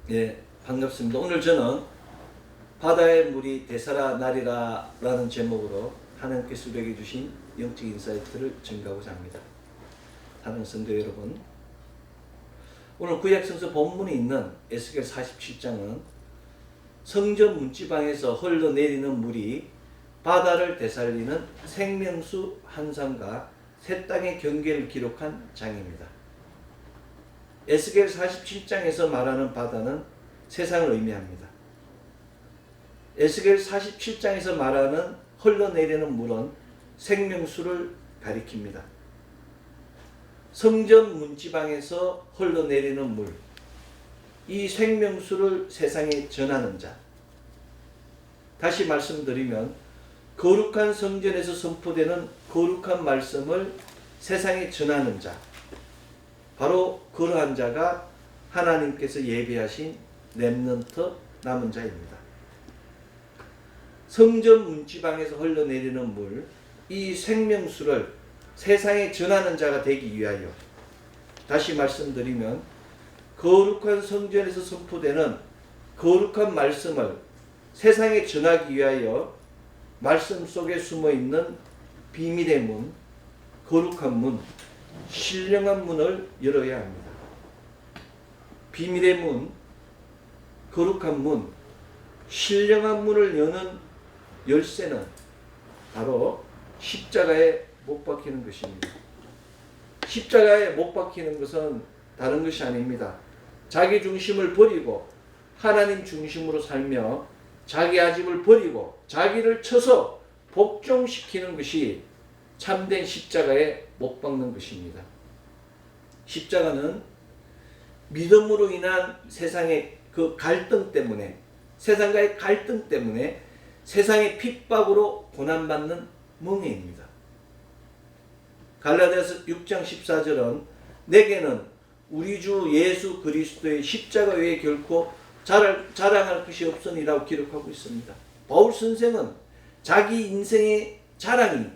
예, 반갑습니다. 오늘 저는 바다의 물이 되살아 나리라 라는 제목으로 하나님께서 우리에게 주신 영적 인사이트를 증가하고자 합니다. 사랑하는 성도 여러분, 오늘 구약성서 본문에 있는 에스겔 47장은 성전 문지방에서 흘러내리는 물이 바다를 되살리는 생명수 한상과 새 땅의 경계를 기록한 장입니다. 에스겔 47장에서 말하는 바다는 세상을 의미합니다. 에스겔 47장에서 말하는 흘러내리는 물은 생명수를 가리킵니다. 성전 문지방에서 흘러내리는 물, 이 생명수를 세상에 전하는 자. 다시 말씀드리면 거룩한 성전에서 선포되는 거룩한 말씀을 세상에 전하는 자, 바로 그러한 자가 하나님께서 예비하신 렘넌트 남은 자입니다. 성전 문지방에서 흘러내리는 물, 이 생명수를 세상에 전하는 자가 되기 위하여, 다시 말씀드리면 거룩한 성전에서 선포되는 거룩한 말씀을 세상에 전하기 위하여 말씀 속에 숨어있는 비밀의 문, 거룩한 문, 신령한 문을 열어야 합니다. 비밀의 문, 거룩한 문, 신령한 문을 여는 열쇠는 바로 십자가에 못 박히는 것입니다. 십자가에 못 박히는 것은 다른 것이 아닙니다. 자기 중심을 버리고 하나님 중심으로 살며 자기 아집을 버리고 자기를 쳐서 복종시키는 것이 참된 십자가에 못 박는 것입니다. 십자가는 믿음으로 인한 세상의 그 갈등 때문에, 세상과의 갈등 때문에 세상의 핍박으로 고난받는 멍에입니다. 갈라디아서 6장 14절은 내게는 우리 주 예수 그리스도의 십자가 외에 결코 자랑할 것이 없으니라고 기록하고 있습니다. 바울 선생은 자기 인생의 자랑이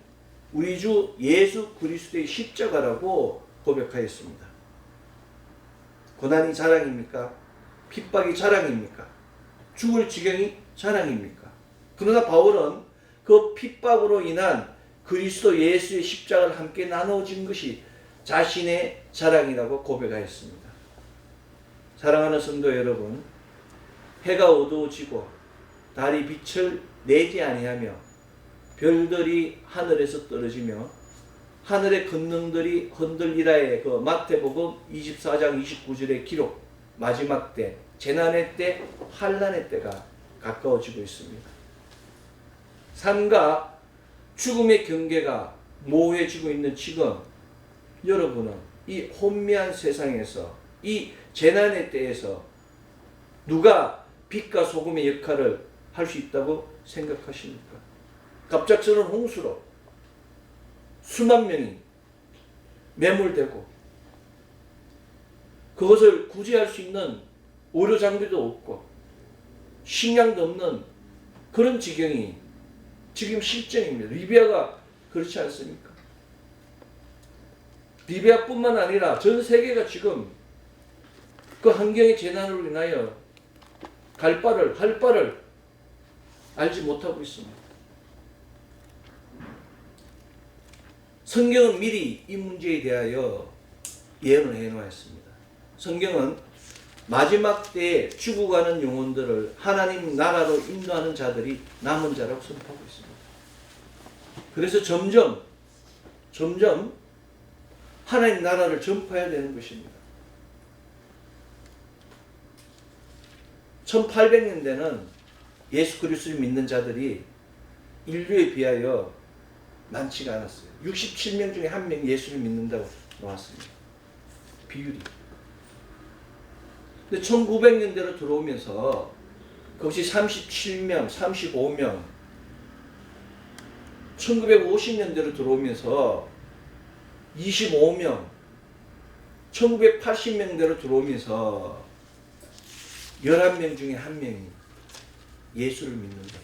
우리 주 예수 그리스도의 십자가라고 고백하였습니다. 고난이 자랑입니까? 핍박이 자랑입니까? 죽을 지경이 자랑입니까? 그러나 바울은 그 핍박으로 인한 그리스도 예수의 십자가를 함께 나누어진 것이 자신의 자랑이라고 고백하였습니다. 사랑하는 성도 여러분, 해가 어두워지고 달이 빛을 내지 아니하며 별들이 하늘에서 떨어지며 하늘의 권능들이 흔들리라의 그 마태복음 24장 29절의 기록, 마지막 때, 재난의 때, 환난의 때가 가까워지고 있습니다. 삶과 죽음의 경계가 모호해지고 있는 지금 여러분은 이 혼미한 세상에서, 이 재난의 때에서 누가 빛과 소금의 역할을 할 수 있다고 생각하십니까? 갑작스러운 홍수로 수만 명이 매몰되고 그것을 구제할 수 있는 의료 장비도 없고 식량도 없는 그런 지경이 지금 실정입니다. 리비아가 그렇지 않습니까? 리비아뿐만 아니라 전 세계가 지금 그 환경의 재난으로 인하여 할 바를 알지 못하고 있습니다. 성경은 미리 이 문제에 대하여 예언을 해놓았습니다. 성경은 마지막 때에 죽어가는 영혼들을 하나님 나라로 인도하는 자들이 남은 자라고 선포하고 있습니다. 그래서 점점 하나님 나라를 전파해야 되는 것입니다. 1800년대는 예수 그리스도를 믿는 자들이 인류에 비하여 많지가 않았어요. 67명 중에 1명이 예수를 믿는다고 나왔습니다. 비율이. 근데 1900년대로 들어오면서 그것이 37명, 35명, 1950년대로 들어오면서 25명, 1980년대로 들어오면서 11명 중에 1명이 예수를 믿는다.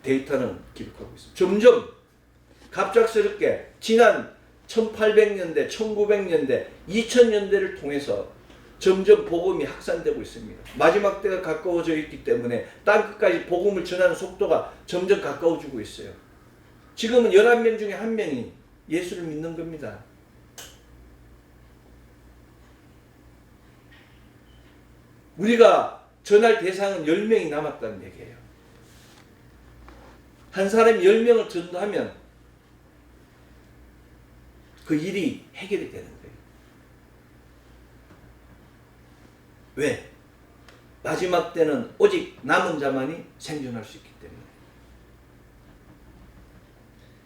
데이터는 기록하고 있습니다. 점점 갑작스럽게 지난 1800년대, 1900년대, 2000년대를 통해서 점점 복음이 확산되고 있습니다. 마지막 때가 가까워져 있기 때문에 땅끝까지 복음을 전하는 속도가 점점 가까워지고 있어요. 지금은 11명 중에 1명이 예수를 믿는 겁니다. 우리가 전할 대상은 10명이 남았다는 얘기예요. 한 사람이 10명을 전도하면 그 일이 해결이 되는 거예요. 왜? 마지막 때는 오직 남은 자만이 생존할 수 있기 때문에.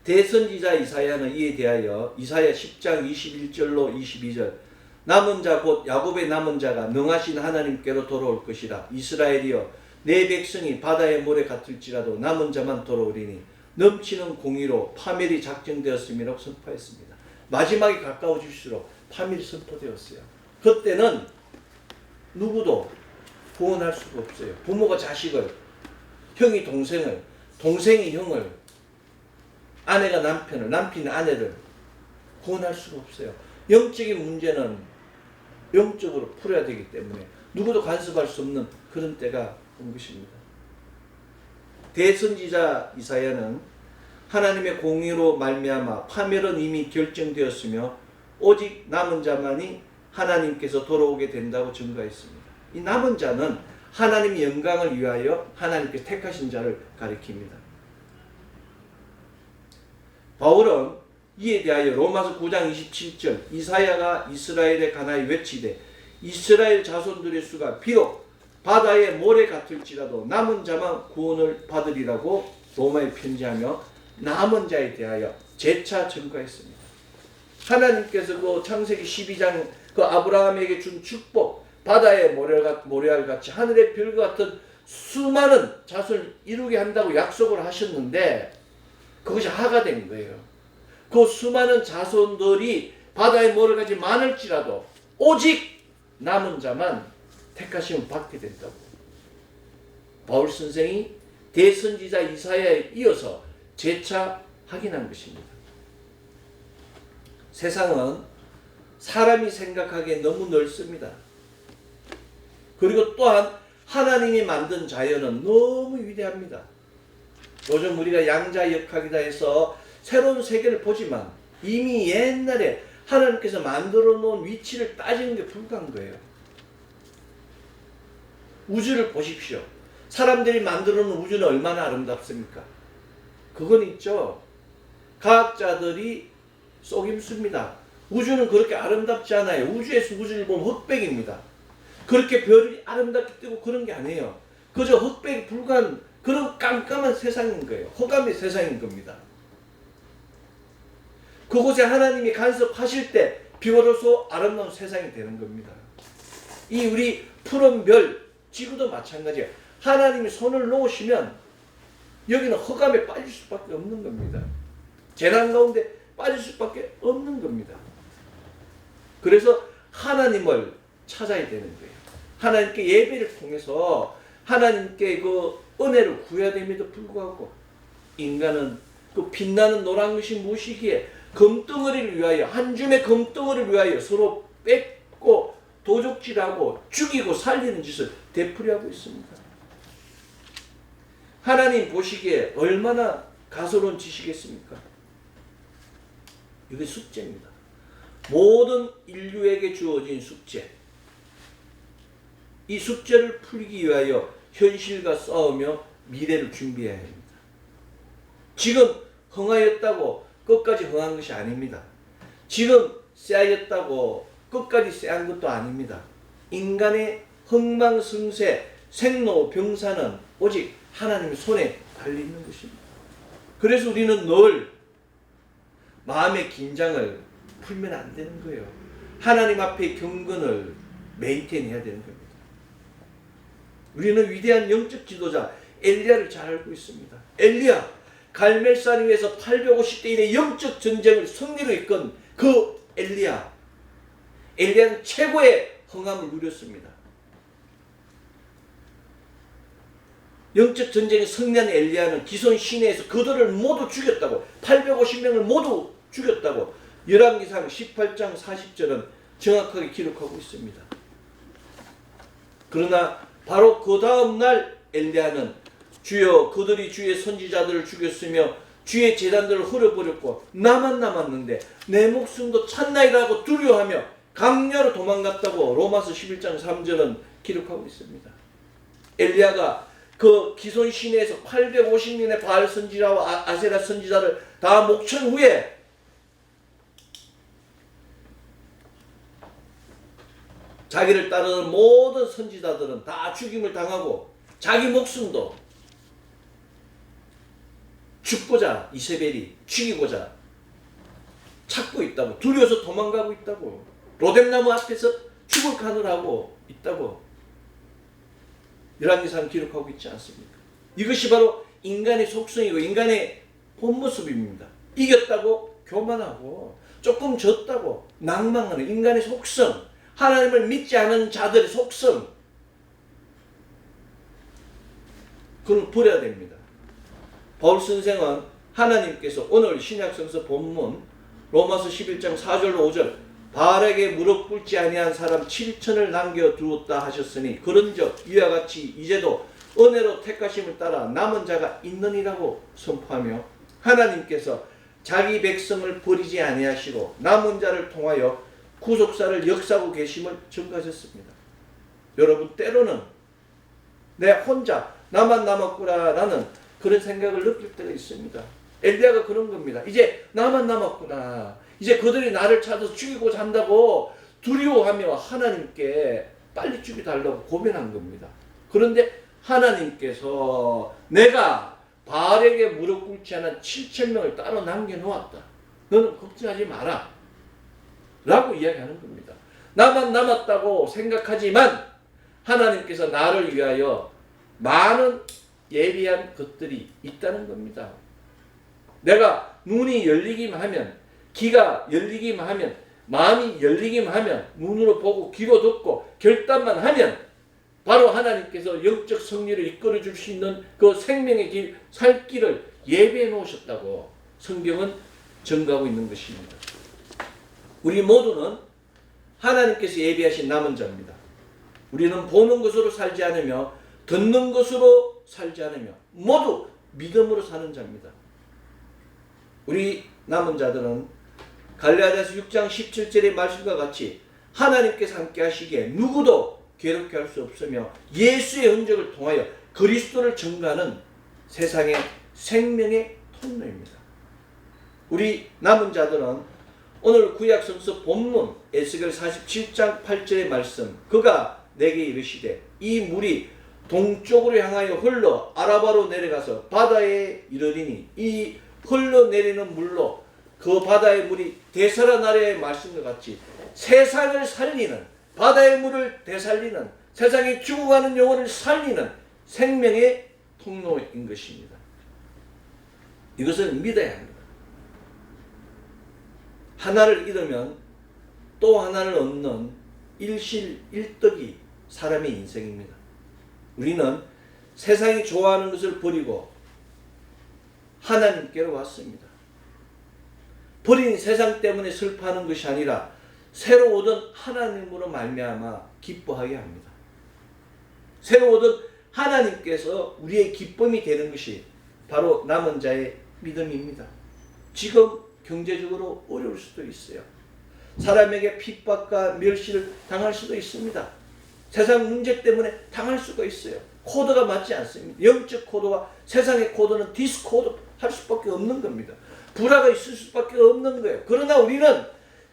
대선지자 이사야는 이에 대하여 이사야 10장 21절로 22절 남은 자 곧 야곱의 남은 자가 능하신 하나님께로 돌아올 것이라. 이스라엘이여 내 백성이 바다의 모래 같을지라도 남은 자만 돌아오리니 넘치는 공의로 파멸이 작정되었음이라고 선포했습니다. 마지막이 가까워질수록 파멸이 선포되었어요. 그때는 누구도 구원할 수가 없어요. 부모가 자식을, 형이 동생을, 동생이 형을, 아내가 남편을, 남편이 아내를 구원할 수가 없어요. 영적인 문제는 영적으로 풀어야 되기 때문에 누구도 간섭할 수 없는 그런 때가 온 것입니다. 대선지자 이사야는 하나님의 공의로 말미암아 파멸은 이미 결정되었으며 오직 남은 자만이 하나님께서 돌아오게 된다고 증거했습니다. 이 남은 자는 하나님의 영광을 위하여 하나님께서 택하신 자를 가리킵니다. 바울은 이에 대하여 로마서 9장 27절 이사야가 이스라엘에 관하여 외치되 이스라엘 자손들의 수가 비록 바다의 모래 같을지라도 남은 자만 구원을 받으리라고 로마에 편지하며 남은 자에 대하여 재차 증거했습니다. 하나님께서 그 창세기 12장 그 아브라함에게 준 축복, 바다의 모래알 같이 하늘의 별과 같은 수많은 자손을 이루게 한다고 약속을 하셨는데 그것이 하가 된 거예요. 그 수많은 자손들이 바다의 모래같이 많을지라도 오직 남은 자만 택하심을 받게 된다고 바울 선생이 대선지자 이사야에 이어서 재차 확인한 것입니다. 세상은 사람이 생각하기에 너무 넓습니다. 그리고 또한 하나님이 만든 자연은 너무 위대합니다. 요즘 우리가 양자역학이다 해서 새로운 세계를 보지만 이미 옛날에 하나님께서 만들어 놓은 위치를 따지는 게 불가한 거예요. 우주를 보십시오. 사람들이 만들어 놓은 우주는 얼마나 아름답습니까? 그건 있죠. 과학자들이 속임수입니다. 우주는 그렇게 아름답지 않아요. 우주에서 우주를 보면 흑백입니다. 그렇게 별이 아름답게 뜨고 그런 게 아니에요. 그저 흑백이 불과한 그런 깜깜한 세상인 거예요. 호감의 세상인 겁니다. 그곳에 하나님이 간섭하실 때 비로소 아름다운 세상이 되는 겁니다. 이 우리 푸른 별, 지구도 마찬가지예요. 하나님이 손을 놓으시면 여기는 흑암에 빠질 수밖에 없는 겁니다. 재난 가운데 빠질 수밖에 없는 겁니다. 그래서 하나님을 찾아야 되는 거예요. 하나님께 예배를 통해서 하나님께 그 은혜를 구해야 됨에도 불구하고 인간은 그 빛나는 노란 것이 무엇이기에 금덩어리를 위하여 한 줌의 금덩어리를 위하여 서로 뺏고 도적질하고 죽이고 살리는 짓을 되풀이하고 있습니다. 하나님 보시기에 얼마나 가소로운 짓이겠습니까? 이게 숙제입니다. 모든 인류에게 주어진 숙제. 이 숙제를 풀기 위하여 현실과 싸우며 미래를 준비해야 합니다. 지금 흥하였다고 끝까지 흥한 것이 아닙니다. 지금 쎄하였다고 끝까지 쎄한 것도 아닙니다. 인간의 흥망성쇠, 생로병사는 오직 하나님의 손에 달려있는 것입니다. 그래서 우리는 늘 마음의 긴장을 풀면 안 되는 거예요. 하나님 앞에 경건을 메인테인해야 되는 겁니다. 우리는 위대한 영적 지도자 엘리야를 잘 알고 있습니다. 엘리야, 갈멜산 위에서 850대1의 영적 전쟁을 승리로 이끈 그 엘리야는 최고의 흥함을 누렸습니다. 영적 전쟁에 승리한 엘리야는 기손 시내에서 그들을 모두 죽였다고, 850명을 모두 죽였다고, 열왕기상 18장 40절은 정확하게 기록하고 있습니다. 그러나 바로 그 다음 날 엘리야는 주여 그들이 주의 선지자들을 죽였으며 주의 제단들을 헐어버렸고 나만 남았는데 내 목숨도 찼나이라고 두려워하며 강야로 도망갔다고 로마서 11장 3절은 기록하고 있습니다. 엘리야가 그 기손 시내에서 850년의 바알 선지자와 아세라 선지자를 다 목천 후에 자기를 따르는 모든 선지자들은 다 죽임을 당하고 자기 목숨도 죽고자 이세벨이 죽이고자 찾고 있다고, 두려워서 도망가고 있다고, 로뎀나무 앞에서 죽을 간을 하고 있다고 열왕기상 기록하고 있지 않습니까? 이것이 바로 인간의 속성이고 인간의 본 모습입니다. 이겼다고 교만하고 조금 졌다고 낭망하는 인간의 속성, 하나님을 믿지 않은 자들의 속성, 그걸 버려야 됩니다. 바울 선생은 하나님께서 오늘 신약성서 본문 로마서 11장 4절로 5절 바알에게 무릎 꿇지 아니한 사람 7천을 남겨두었다 하셨으니 그런즉 이와 같이 이제도 은혜로 택하심을 따라 남은 자가 있느니라고 선포하며 하나님께서 자기 백성을 버리지 아니하시고 남은 자를 통하여 구속사를 역사하고 계심을 증거하셨습니다. 여러분, 때로는 내 혼자 나만 남았구나라는 그런 생각을 느낄 때가 있습니다. 엘리야가 그런 겁니다. 이제 나만 남았구나. 이제 그들이 나를 찾아서 죽이고자 한다고 두려워하며 하나님께 빨리 죽여달라고 고민한 겁니다. 그런데 하나님께서 내가 바알에게 무릎 꿇지 않은 7,000명을 따로 남겨놓았다. 너는 걱정하지 마라. 라고 이야기하는 겁니다. 나만 남았다고 생각하지만 하나님께서 나를 위하여 많은 예비한 것들이 있다는 겁니다. 내가 눈이 열리기만 하면, 귀가 열리기만 하면, 마음이 열리기만 하면, 눈으로 보고 귀로 듣고 결단만 하면 바로 하나님께서 영적 승리를 이끌어 줄 수 있는 그 생명의 길, 살 길을 예비해 놓으셨다고 성경은 증거하고 있는 것입니다. 우리 모두는 하나님께서 예비하신 남은 자입니다. 우리는 보는 것으로 살지 않으며 듣는 것으로 살지 않으며 모두 믿음으로 사는 자입니다. 우리 남은 자들은 갈라디아서 6장 17절의 말씀과 같이 하나님께서 함께 하시기에 누구도 괴롭게 할 수 없으며 예수의 흔적을 통하여 그리스도를 증거하는 세상의 생명의 통로입니다. 우리 남은 자들은 오늘 구약성서 본문 에스겔 47장 8절의 말씀, 그가 내게 이르시되 이 물이 동쪽으로 향하여 흘러 아라바로 내려가서 바다에 이르리니 이 흘러내리는 물로 그 바다의 물이 데살아나리의 말씀과 같이 세상을 살리는, 바다의 물을 되살리는, 세상에 죽어가는 영혼을 살리는 생명의 통로인 것입니다. 이것을 믿어야 합니다. 하나를 잃으면 또 하나를 얻는 일실일득이 사람의 인생입니다. 우리는 세상이 좋아하는 것을 버리고 하나님께로 왔습니다. 버린 세상 때문에 슬퍼하는 것이 아니라 새로 얻은 하나님으로 말미암아 기뻐하게 합니다. 새로 얻은 하나님께서 우리의 기쁨이 되는 것이 바로 남은 자의 믿음입니다. 지금 경제적으로 어려울 수도 있어요. 사람에게 핍박과 멸시를 당할 수도 있습니다. 세상 문제 때문에 당할 수가 있어요. 코드가 맞지 않습니다. 영적 코드와 세상의 코드는 디스코드 할 수밖에 없는 겁니다. 불화가 있을 수밖에 없는 거예요. 그러나 우리는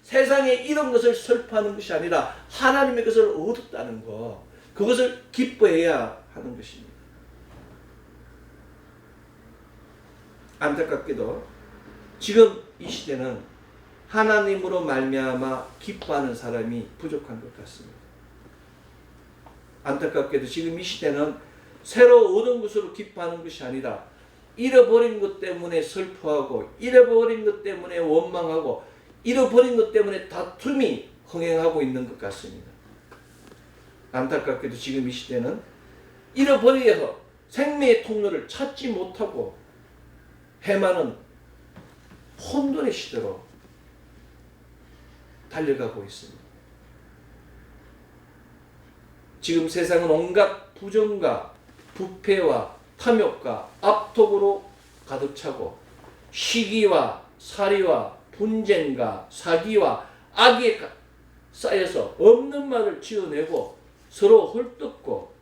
세상에 이런 것을 슬퍼하는 것이 아니라 하나님의 것을 얻었다는 것, 그것을 기뻐해야 하는 것입니다. 안타깝게도 지금 이 시대는 하나님으로 말미암아 기뻐하는 사람이 부족한 것 같습니다. 안타깝게도 지금 이 시대는 새로 얻은 것으로 기뻐하는 것이 아니라 잃어버린 것 때문에 슬퍼하고, 잃어버린 것 때문에 원망하고, 잃어버린 것 때문에 다툼이 흥행하고 있는 것 같습니다. 안타깝게도 지금 이 시대는 잃어버려서 생명의 통로를 찾지 못하고 헤매는 혼돈의 시대로 달려가고 있습니다. 지금 세상은 온갖 부정과 부패와 탐욕과 압독으로 가득 차고 시기와 살이와 분쟁과 사기와 악에 쌓여서 없는 말을 지어내고 서로 헐뜯고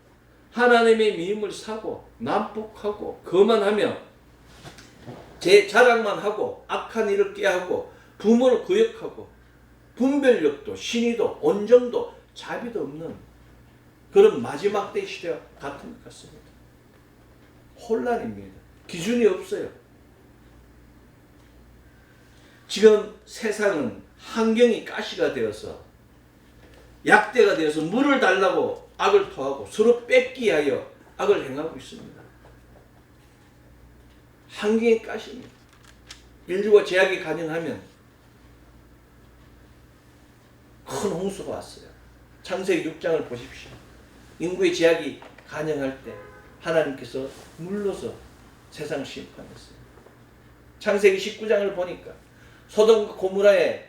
하나님의 미움을 사고 난폭하고 거만하며 제 자랑만 하고 악한 일을 꾀하고 부모를 거역하고 분별력도 신의도 온정도 자비도 없는 그런 마지막 때 시대와 같은 것 같습니다. 혼란입니다. 기준이 없어요. 지금 세상은 환경이 가시가 되어서 약대가 되어서 물을 달라고 악을 토하고 서로 뺏기 위하여 악을 행하고 있습니다. 환경이 가시입니다. 인류가 제약이 가능하면 큰 홍수가 왔어요. 창세기 6장을 보십시오. 인구의 제약이 가능할 때 하나님께서 물러서 세상 심판했어요. 창세기 19장을 보니까 소돔과 고모라에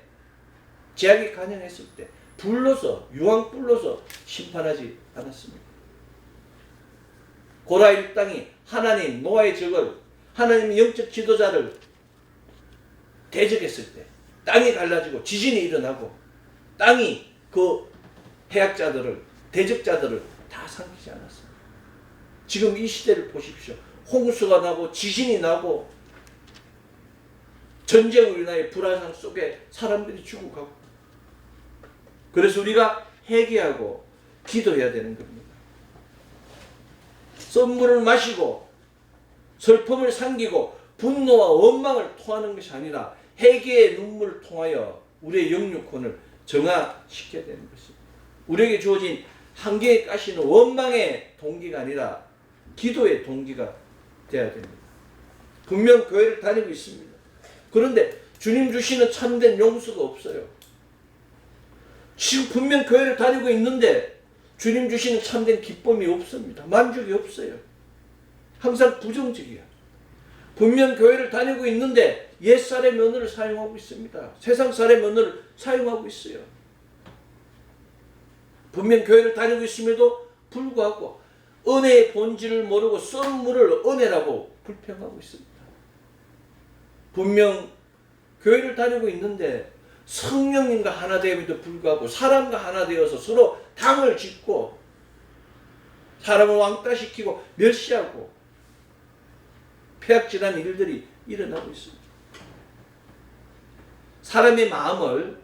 제약이 가능했을 때 불러서 유황 불러서 심판하지 않았습니다. 고라 일당이 하나님 노아의 적을 하나님의 영적 지도자를 대적했을 때 땅이 갈라지고 지진이 일어나고 땅이 그 해악자들을 대적자들을 다 삼키지 않았습니다. 지금 이 시대를 보십시오. 홍수가 나고 지진이 나고 전쟁으로 인하여 불안상 속에 사람들이 죽어가고 그래서 우리가 회개하고 기도해야 되는 겁니다. 썸물을 마시고 슬픔을 삼기고 분노와 원망을 토하는 것이 아니라 회개의 눈물을 통하여 우리의 영육혼을 정화시켜야 되는 것입니다. 우리에게 주어진 한계에 까시는 원망의 동기가 아니라 기도의 동기가 되어야 됩니다. 분명 교회를 다니고 있습니다. 그런데 주님 주시는 참된 용서가 없어요. 지금 분명 교회를 다니고 있는데 주님 주시는 참된 기쁨이 없습니다. 만족이 없어요. 항상 부정적이야. 분명 교회를 다니고 있는데 옛살의 면허를 사용하고 있습니다. 세상살의 면허를 사용하고 있어요. 분명 교회를 다니고 있음에도 불구하고 은혜의 본질을 모르고 썸물을 은혜라고 불평하고 있습니다. 분명 교회를 다니고 있는데 성령님과 하나 됨에도 불구하고 사람과 하나 되어서 서로 당을 짓고 사람을 왕따시키고 멸시하고 폐악질한 일들이 일어나고 있습니다. 사람의 마음을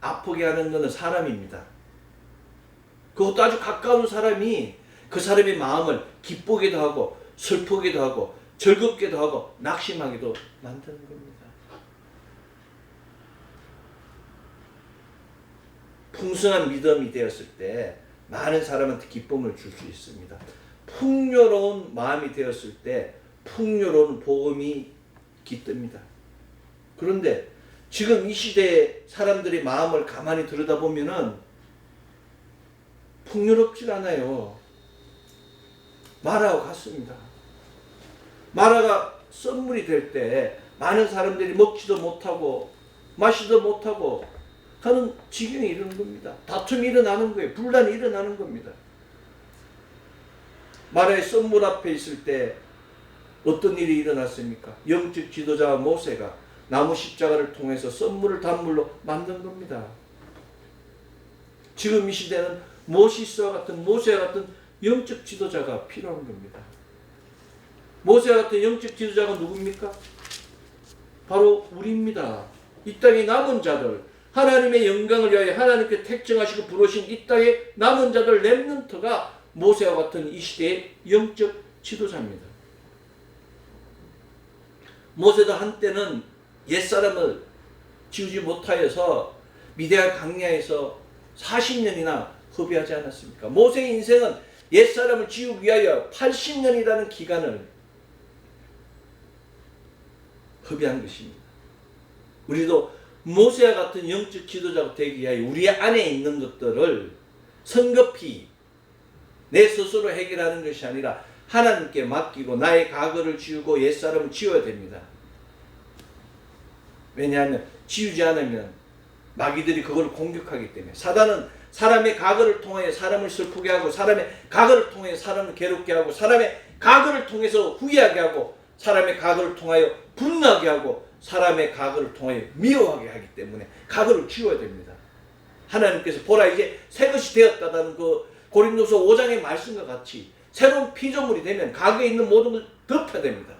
아프게 하는 것은 사람입니다. 그것도 아주 가까운 사람이 그 사람의 마음을 기쁘게도 하고 슬프게도 하고 즐겁게도 하고 낙심하게도 만드는 겁니다. 풍성한 믿음이 되었을 때 많은 사람한테 기쁨을 줄 수 있습니다. 풍요로운 마음이 되었을 때 풍요로운 복음이 깃듭니다. 그런데 지금 이 시대의 사람들의 마음을 가만히 들여다보면은 풍요롭지 않아요. 마라와 같습니다. 마라가 썬물이 될 때 많은 사람들이 먹지도 못하고 마시도 못하고 하는 지경이 이르는 겁니다. 다툼이 일어나는 거예요. 분란이 일어나는 겁니다. 마라의 썬물 앞에 있을 때 어떤 일이 일어났습니까? 영적 지도자 모세가 나무 십자가를 통해서 썬물을 단물로 만든 겁니다. 지금 이 시대는 모세와 같은 영적 지도자가 필요한 겁니다. 모세와 같은 영적 지도자가 누굽니까? 바로 우리입니다. 이 땅의 남은 자들, 하나님의 영광을 위하여 하나님께 택정하시고 부르신 이 땅의 남은 자들 렘넌트가 모세와 같은 이 시대의 영적 지도자입니다. 모세도 한때는 옛사람을 지우지 못하여서 미디아 강야에서 40년이나 허비하지 않았습니까? 모세의 인생은 옛사람을 지우기 위하여 80년이라는 기간을 허비한 것입니다. 우리도 모세와 같은 영적 지도자가 되기 위하여 우리 안에 있는 것들을 성급히 내 스스로 해결하는 것이 아니라 하나님께 맡기고 나의 과거를 지우고 옛사람을 지워야 됩니다. 왜냐하면 지우지 않으면 마귀들이 그걸 공격하기 때문에 사단은 사람의 과거를 통하여 사람을 슬프게 하고 사람의 과거를 통하여 사람을 괴롭게 하고 사람의 과거를 통해서 후회하게 하고 사람의 과거를 통하여 분노하게 하고 사람의 과거를 통하여 미워하게 하기 때문에 과거를 지워야 됩니다. 하나님께서 보라 이제 새 것이 되었다는 그 고린도서 5장의 말씀과 같이 새로운 피조물이 되면 과거에 있는 모든 걸 덮어야 됩니다.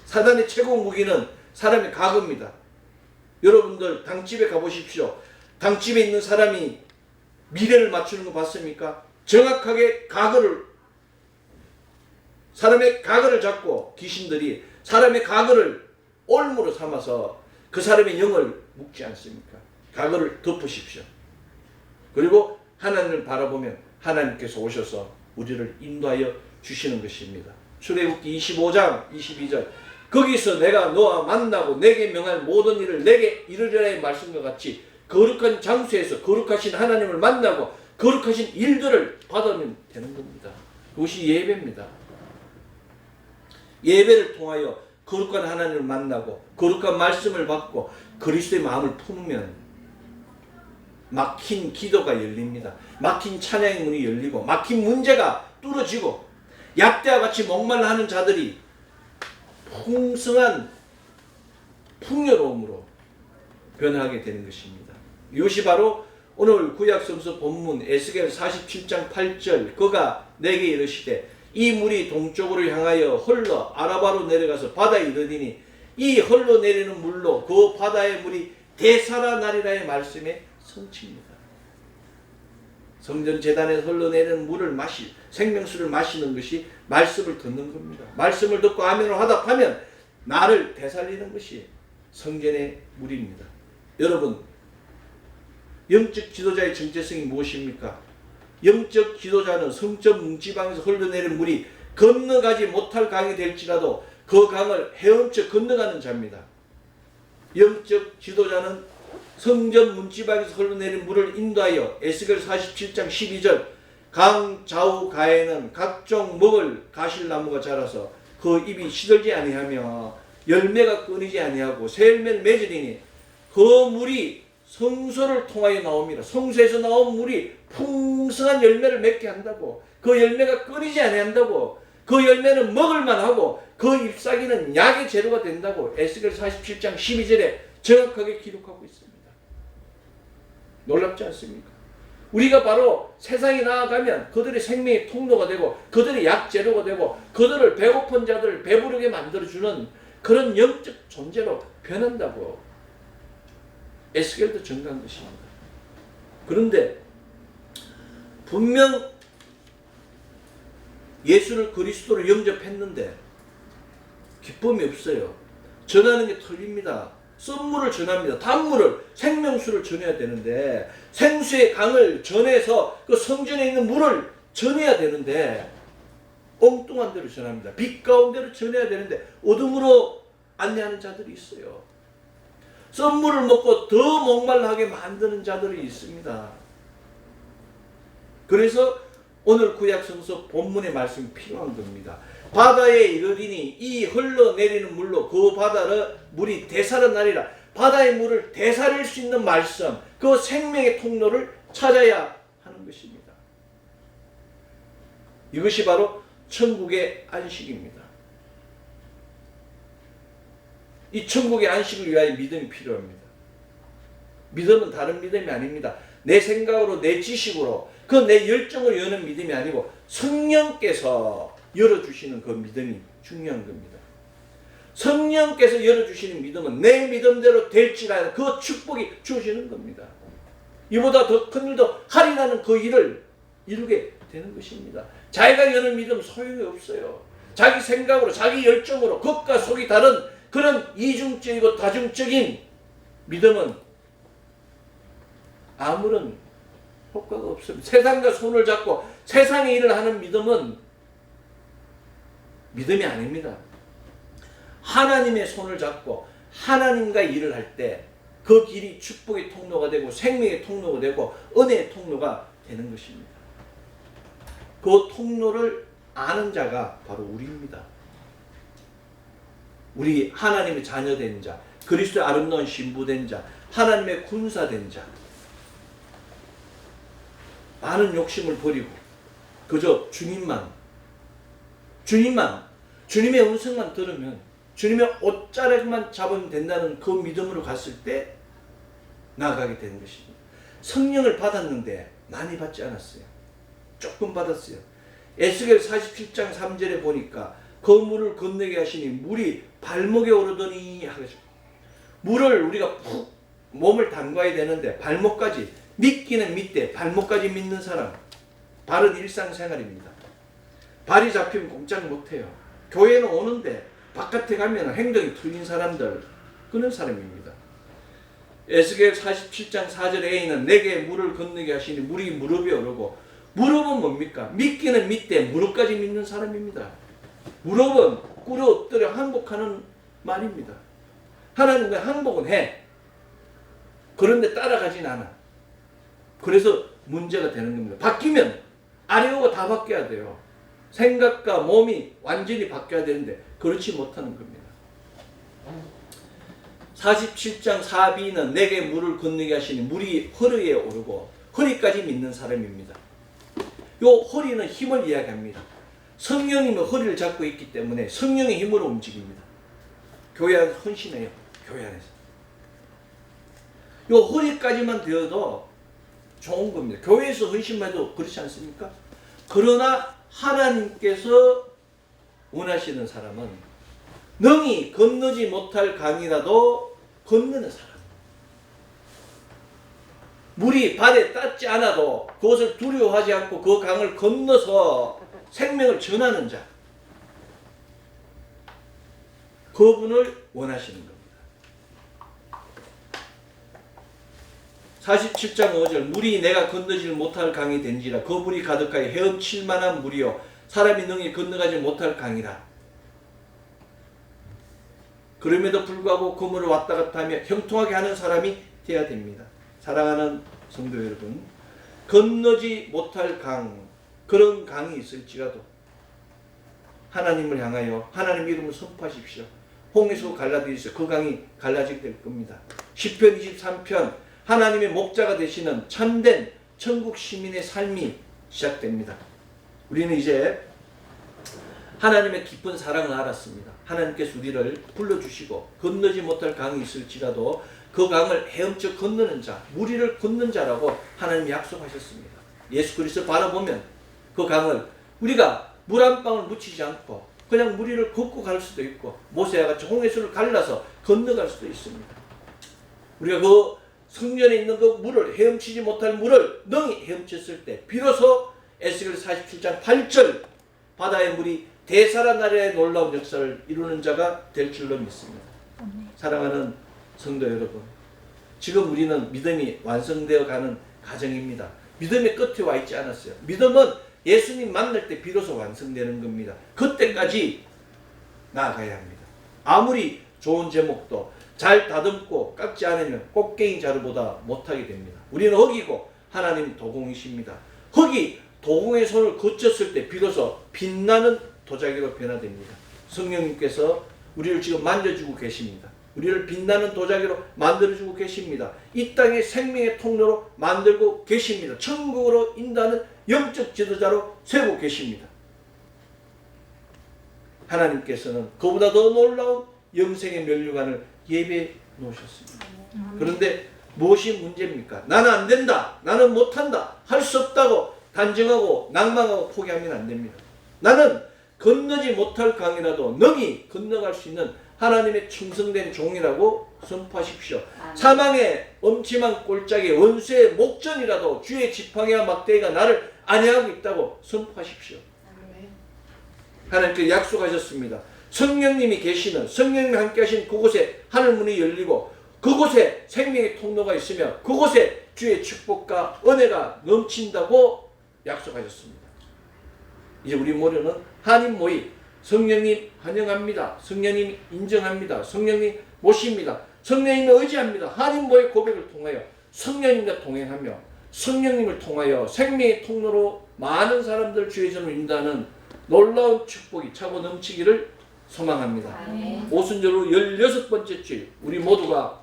사단의 최고 무기는 사람의 과거입니다. 여러분들 당집에 가보십시오. 당집에 있는 사람이 미래를 맞추는 거 봤습니까? 정확하게 사람의 과거를 잡고 귀신들이 사람의 과거를 올무로 삼아서 그 사람의 영을 묶지 않습니까? 과거를 덮으십시오. 그리고 하나님을 바라보면 하나님께서 오셔서 우리를 인도하여 주시는 것입니다. 출애굽기 25장 22절 거기서 내가 너와 만나고 내게 명할 모든 일을 내게 이르리라의 말씀과 같이 거룩한 장소에서 거룩하신 하나님을 만나고 거룩하신 일들을 받으면 되는 겁니다. 그것이 예배입니다. 예배를 통하여 거룩한 하나님을 만나고 거룩한 말씀을 받고 그리스도의 마음을 품으면 막힌 기도가 열립니다. 막힌 찬양의 문이 열리고 막힌 문제가 뚫어지고 얍대와 같이 목말라 하는 자들이 풍성한 풍요로움으로 변하게 되는 것입니다. 이것이 바로 오늘 구약성서 본문 에스겔 47장 8절 그가 내게 이르시되 이 물이 동쪽으로 향하여 흘러 아라바로 내려가서 바다에 이르리니 이 흘러 내리는 물로 그 바다의 물이 되살아나리라의 말씀의 성취입니다. 성전 제단에서 흘러내리는 물을 생명수를 마시는 것이 말씀을 듣는 겁니다. 말씀을 듣고 아멘을 화답하면 나를 되살리는 것이 성전의 물입니다. 여러분, 영적 지도자의 정체성이 무엇입니까? 영적 지도자는 성전 문지방에서 흘러내리는 물이 건너가지 못할 강이 될지라도 그 강을 헤엄쳐 건너가는 자입니다. 영적 지도자는 성전 문지방에서 흘러내린 물을 인도하여 에스겔 47장 12절 강 좌우 가에는 각종 먹을 가실나무가 자라서 그 잎이 시들지 아니하며 열매가 끊이지 아니하고 새 열매를 맺으리니 그 물이 성소를 통하여 나옵니다. 성소에서 나온 물이 풍성한 열매를 맺게 한다고 그 열매가 끊이지 아니한다고 그 열매는 먹을만 하고 그 잎사귀는 약의 재료가 된다고 에스겔 47장 12절에 정확하게 기록하고 있습니다. 놀랍지 않습니까? 우리가 바로 세상에 나아가면 그들의 생명의 통로가 되고 그들의 약재료가 되고 그들을 배고픈 자들을 배부르게 만들어주는 그런 영적 존재로 변한다고 에스겔도 증거한 것입니다. 그런데 분명 예수를 그리스도로 영접했는데 기쁨이 없어요. 전하는 게 틀립니다. 썸물을 전합니다. 단물을 생명수를 전해야 되는데 생수의 강을 전해서 그 성전에 있는 물을 전해야 되는데 엉뚱한 대로 전합니다. 빛 가운데로 전해야 되는데 어둠으로 안내하는 자들이 있어요. 썸물을 먹고 더 목말라하게 만드는 자들이 있습니다. 그래서 오늘 구약성서 본문의 말씀이 필요한 겁니다. 바다에 이르리니 이 흘러내리는 물로 그 바다를 물이 되살아나리라. 바다의 물을 되살릴 수 있는 말씀, 그 생명의 통로를 찾아야 하는 것입니다. 이것이 바로 천국의 안식입니다. 이 천국의 안식을 위하여 믿음이 필요합니다. 믿음은 다른 믿음이 아닙니다. 내 생각으로 내 지식으로 그 내 열정으로 여는 믿음이 아니고 성령께서 열어주시는 그 믿음이 중요한 겁니다. 성령께서 열어주시는 믿음은 내 믿음대로 될지라는 그 축복이 주어지는 겁니다. 이보다 더 큰 일도 하리라는 그 일을 이루게 되는 것입니다. 자기가 여는 믿음 소용이 없어요. 자기 생각으로 자기 열정으로 겉과 속이 다른 그런 이중적이고 다중적인 믿음은 아무런 효과가 없습니다. 세상과 손을 잡고 세상의 일을 하는 믿음은 믿음이 아닙니다. 하나님의 손을 잡고 하나님과 일을 할 때 그 길이 축복의 통로가 되고 생명의 통로가 되고 은혜의 통로가 되는 것입니다. 그 통로를 아는 자가 바로 우리입니다. 우리 하나님의 자녀된 자, 그리스도의 아름다운 신부된 자, 하나님의 군사된 자. 많은 욕심을 버리고 그저 주님의 음성만 들으면, 주님의 옷자락만 잡으면 된다는 그 믿음으로 갔을 때 나아가게 되는 것입니다. 성령을 받았는데 많이 받지 않았어요. 조금 받았어요. 에스겔 47장 3절에 보니까 그 물을 건너게 하시니 물이 발목에 오르더니 하죠. 물을 우리가 푹 몸을 담가야 되는데 발목까지, 믿기는 믿되 발목까지 믿는 사람, 바른 일상생활입니다. 발이 잡히면 꼼짝 못해요. 교회는 오는데 바깥에 가면 행동이 틀린 사람들, 그런 사람입니다. 에스겔 47장 4절에는 내게 물을 건너게 하시니 물이 무릎에 오르고, 무릎은 뭡니까? 믿기는 믿되 무릎까지 믿는 사람입니다. 무릎은 꿇어 엎드려 항복하는 말입니다. 하나님과 항복은 해. 그런데 따라가진 않아. 그래서 문제가 되는 겁니다. 바뀌면 아래오가 다 바뀌어야 돼요. 생각과 몸이 완전히 바뀌어야 되는데 그렇지 못하는 겁니다. 47장 4b는 내게 물을 건너게 하시니 물이 허리에 오르고, 허리까지 믿는 사람입니다. 요 허리는 힘을 이야기합니다. 성령님이 허리를 잡고 있기 때문에 성령의 힘으로 움직입니다. 교회 안에서 헌신해요. 교회 안에서. 요 허리까지만 되어도 좋은 겁니다. 교회에서 헌신만 해도 그렇지 않습니까? 그러나 하나님께서 원하시는 사람은 능히 건너지 못할 강이라도 건너는 사람. 물이 발에 닿지 않아도 그것을 두려워하지 않고 그 강을 건너서 생명을 전하는 자. 그분을 원하시는 겁니다. 47장 5절 물이 내가 건너지 못할 강이 된지라 그 물이 가득하여 헤엄칠 만한 물이요 사람이 능히 건너가지 못할 강이라. 그럼에도 불구하고 그 물을 왔다 갔다 하며 형통하게 하는 사람이 되어야 됩니다. 사랑하는 성도 여러분, 건너지 못할 강, 그런 강이 있을지라도 하나님을 향하여 하나님 이름을 선포하십시오. 홍해수 갈라디아서 그 강이 갈라지게 될 겁니다. 시편 23편 하나님의 목자가 되시는 참된 천국 시민의 삶이 시작됩니다. 우리는 이제 하나님의 깊은 사랑을 알았습니다. 하나님께서 우리를 불러주시고 건너지 못할 강이 있을지라도 그 강을 헤엄쳐 건너는 자, 무리를 걷는 자라고 하나님이 약속하셨습니다. 예수 그리스도를 바라보면 그 강을 우리가 물 한 방울 묻히지 않고 그냥 무리를 걷고 갈 수도 있고 모세와 같이 홍해수를 갈라서 건너갈 수도 있습니다. 우리가 그 성전에 있는 그 물을, 헤엄치지 못할 물을 능히 헤엄쳤을 때 비로소 에스겔 47장 8절 바다의 물이 대사라 나라의 놀라운 역사를 이루는 자가 될 줄로 믿습니다. 사랑하는 성도 여러분, 지금 우리는 믿음이 완성되어 가는 과정입니다. 믿음의 끝에 와 있지 않았어요. 믿음은 예수님 만날 때 비로소 완성되는 겁니다. 그때까지 나아가야 합니다. 아무리 좋은 제목도 잘 다듬고 깎지 않으면 꽃갱이 자루보다 못하게 됩니다. 우리는 흙이고 하나님 도공이십니다. 흙이 도공의 손을 거쳤을 때 비로소 빛나는 도자기로 변화됩니다. 성령님께서 우리를 지금 만져주고 계십니다. 우리를 빛나는 도자기로 만들어주고 계십니다. 이 땅의 생명의 통로로 만들고 계십니다. 천국으로 인도하는 영적 지도자로 세우고 계십니다. 하나님께서는 그보다 더 놀라운 영생의 면류관을 예배해 놓으셨습니다. 그런데 무엇이 문제입니까? 나는 안 된다, 나는 못한다, 할 수 없다고 단정하고 낭망하고 포기하면 안 됩니다. 나는 건너지 못할 강이라도 능히 건너갈 수 있는 하나님의 충성된 종이라고 선포하십시오. 사망의 엄침한 꼴짝에 원수의 목전이라도 주의 지팡이와 막대기가 나를 안해하고 있다고 선포하십시오. 하나님께서 약속하셨습니다. 성령님이 계시는, 성령님이 함께 하신 그곳에 하늘문이 열리고 그곳에 생명의 통로가 있으며 그곳에 주의 축복과 은혜가 넘친다고 약속하셨습니다. 이제 우리 모료는 한인 모임, 성령님 환영합니다. 성령님 인정합니다. 성령님 모십니다. 성령님을 의지합니다. 한인 모의 고백을 통하여 성령님과 동행하며 성령님을 통하여 생명의 통로로 많은 사람들 주의 전으로 인도하는 놀라운 축복이 차고 넘치기를 소망합니다. 오순절로 16번째 주일 우리 모두가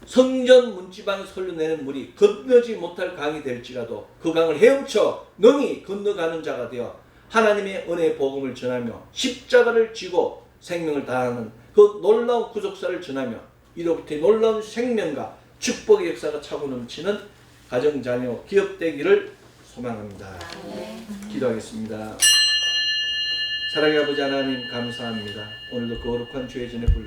성전 문지방에서 흘러내는 물이 건너지 못할 강이 될지라도 그 강을 헤엄쳐 능히 건너가는 자가 되어 하나님의 은혜의 복음을 전하며 십자가를 지고 생명을 다하는 그 놀라운 구속사를 전하며 이로부터의 놀라운 생명과 축복의 역사가 차고 넘치는 가정, 자녀, 기업 되기를 소망합니다. 기도하겠습니다. 사랑의 아버지 하나님 감사합니다. 오늘도 거룩한 주의 전에 불러